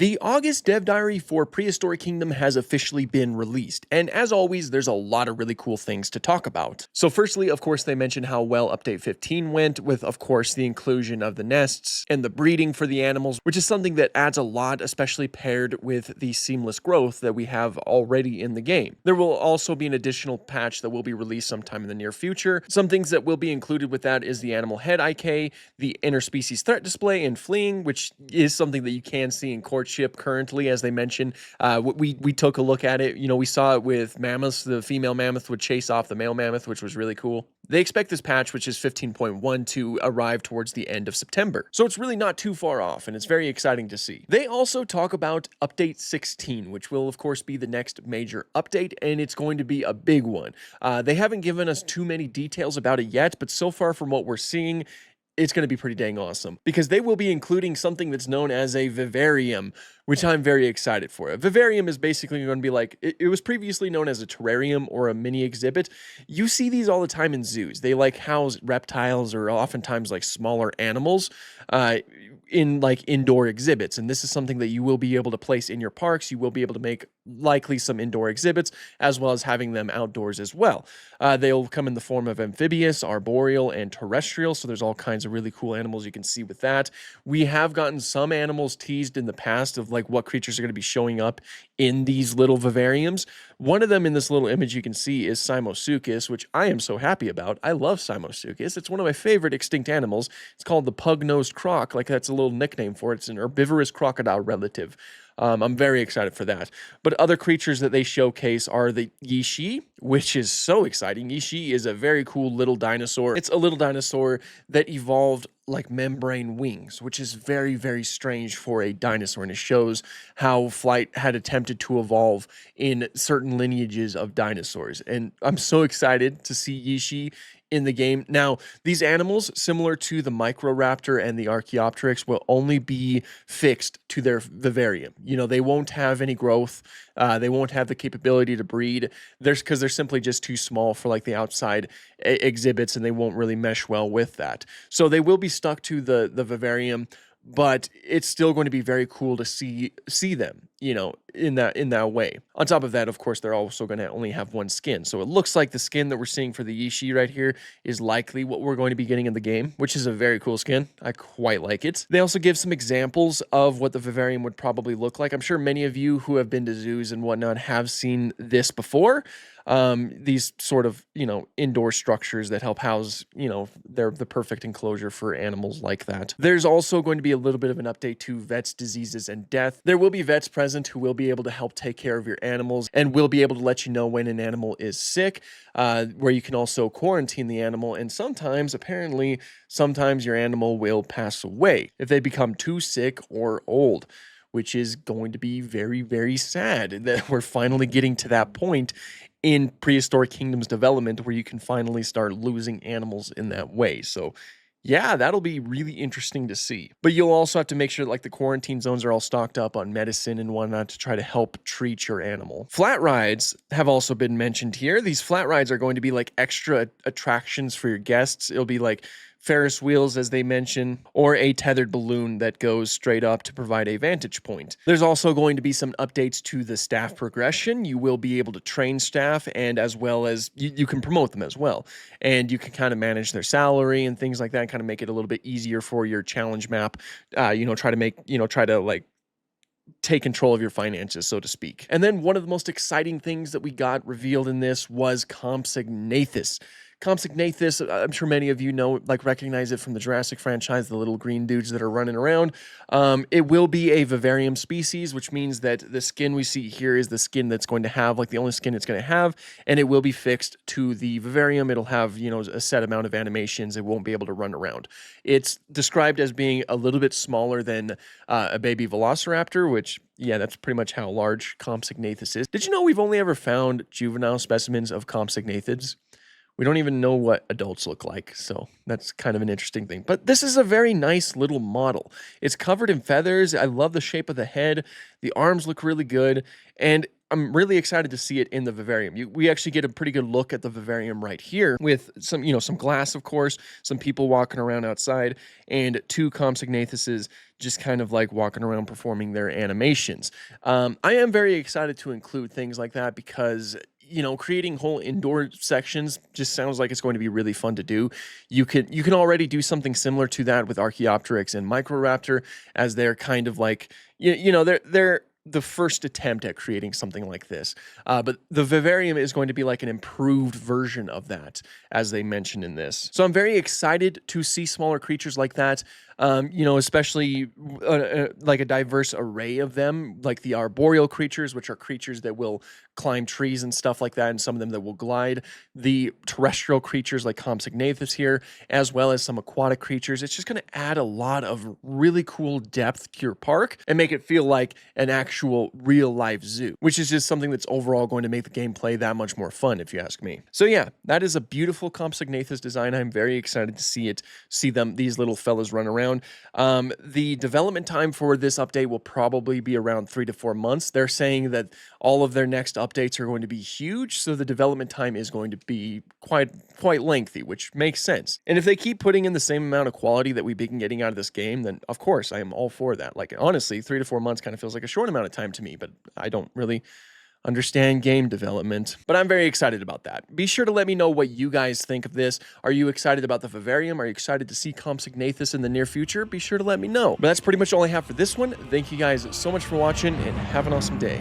The August dev diary for Prehistoric Kingdom has officially been released, and as always, there's a lot of really cool things to talk about. So firstly, of course, they mentioned how well Update 15 went, with, of course, the inclusion of the nests and the breeding for the animals, which is something that adds a lot, especially paired with the seamless growth that we have already in the game. There will also be an additional patch that will be released sometime in the near future. Some things that will be included with that is the animal head IK, the interspecies threat display, and fleeing, which is something that you can see in courtship currently, as they mentioned. We took a look at it. You know, we saw it with mammoths. The female mammoth would chase off the male mammoth, which was really cool. They expect this patch, which is 15.1, to arrive towards the end of September. So it's really not too far off, and it's very exciting to see. They also talk about Update 16, which will, of course, be the next major update, and it's going to be a big one. They haven't given us too many details about it yet, but so far from what we're seeing, it's going to be pretty dang awesome, because they will be including something that's known as a Vivarium, which I'm very excited for. A Vivarium is basically going to be like, it was previously known as a terrarium or a mini exhibit. You see these all the time in zoos. They like house reptiles or oftentimes like smaller animals in like indoor exhibits. And this is something that you will be able to place in your parks. You will be able to make likely some indoor exhibits, as well as having them outdoors as well. They'll come in the form of amphibious, arboreal, and terrestrial. So there's all kinds of really cool animals you can see with that. We have gotten some animals teased in the past of like what creatures are going to be showing up in these little vivariums. One of them in this little image you can see is Cymosuchus, which I am so happy about. I love Cymosuchus. It's one of my favorite extinct animals. It's called the pug-nosed croc, like that's a little nickname for it. It's an herbivorous crocodile relative. I'm very excited for that. But other creatures that they showcase are the Yishi, which is so exciting. Yishi is a very cool little dinosaur. It's a little dinosaur that evolved like membrane wings, which is very, very strange for a dinosaur. And it shows how flight had attempted to evolve in certain lineages of dinosaurs. And I'm so excited to see Yishi in the game. Now, these animals, similar to the Microraptor and the Archaeopteryx, will only be fixed to their vivarium. You know, they won't have any growth. They won't have the capability to breed. Because they're simply just too small for like the outside exhibits, and they won't really mesh well with that. So they will be stuck to the vivarium, but it's still going to be very cool to see them, you know, in that way. On top of that, of course, they're also going to only have one skin. So it looks like the skin that we're seeing for the Yishi right here is likely what we're going to be getting in the game, which is a very cool skin. I quite like it. They also give some examples of what the vivarium would probably look like. I'm sure many of you who have been to zoos and whatnot have seen this before. These sort of, you know, indoor structures that help house, you know, they're the perfect enclosure for animals like that. There's also going to be a little bit of an update to vets, diseases, and death. There will be vets present who will be able to help take care of your animals and will be able to let you know when an animal is sick, where you can also quarantine the animal. And sometimes, apparently, sometimes your animal will pass away if they become too sick or old, which is going to be very, very sad that we're finally getting to that point in Prehistoric Kingdom's development where you can finally start losing animals in that way. So yeah, that'll be really interesting to see. But you'll also have to make sure that, like, the quarantine zones are all stocked up on medicine and whatnot to try to help treat your animal. Flat rides have also been mentioned here. These flat rides are going to be like extra attractions for your guests. It'll be like Ferris wheels, as they mention, or a tethered balloon that goes straight up to provide a vantage point. There's also going to be some updates to the staff progression. You will be able to train staff, and as well as you can promote them as well. And you can kind of manage their salary and things like that, and kind of make it a little bit easier for your challenge map. Try to like take control of your finances, so to speak. And then one of the most exciting things that we got revealed in this was Compsognathus. Compsognathus, I'm sure many of you know, like, recognize it from the Jurassic franchise, the little green dudes that are running around. It will be a vivarium species, which means that the skin we see here is the skin that's going to have, like, the only skin it's going to have, and it will be fixed to the vivarium. It'll have, you know, a set amount of animations. It won't be able to run around. It's described as being a little bit smaller than a baby velociraptor, which, yeah, that's pretty much how large Compsognathus is. Did you know we've only ever found juvenile specimens of Compsognathids? We don't even know what adults look like, so that's kind of an interesting thing. But this is a very nice little model. It's covered in feathers. I love the shape of the head. The arms look really good, and I'm really excited to see it in the vivarium. We actually get a pretty good look at the vivarium right here with some, some glass, of course, some people walking around outside, and 2 Compsognathuses just kind of like walking around performing their animations. I am very excited to include things like that because creating whole indoor sections just sounds like it's going to be really fun to do. You can already do something similar to that with Archaeopteryx and Microraptor, as they're kind of like they're the first attempt at creating something like this. But the vivarium is going to be like an improved version of that, as they mentioned in this. So I'm very excited to see smaller creatures like that. Especially like a diverse array of them, like the arboreal creatures, which are creatures that will climb trees and stuff like that, and some of them that will glide. The terrestrial creatures like Compsognathus here, as well as some aquatic creatures. It's just going to add a lot of really cool depth to your park and make it feel like an actual real life zoo, which is just something that's overall going to make the gameplay that much more fun, if you ask me. So yeah, that is a beautiful Compsognathus design. I'm very excited to see these little fellas run around. The development time for this update will probably be around 3 to 4 months. They're saying that all of their next updates are going to be huge, so the development time is going to be quite lengthy, which makes sense. And if they keep putting in the same amount of quality that we've been getting out of this game, then of course I am all for that. Like, honestly, 3 to 4 months kind of feels like a short amount of time to me, but I don't really understand game development, but I'm very excited about that. Be sure to let me know what you guys think of this. Are you excited about the vivarium? Are you excited to see Compsognathus in the near future? Be sure to let me know. But that's pretty much all I have for this one. Thank you guys so much for watching, and have an awesome day.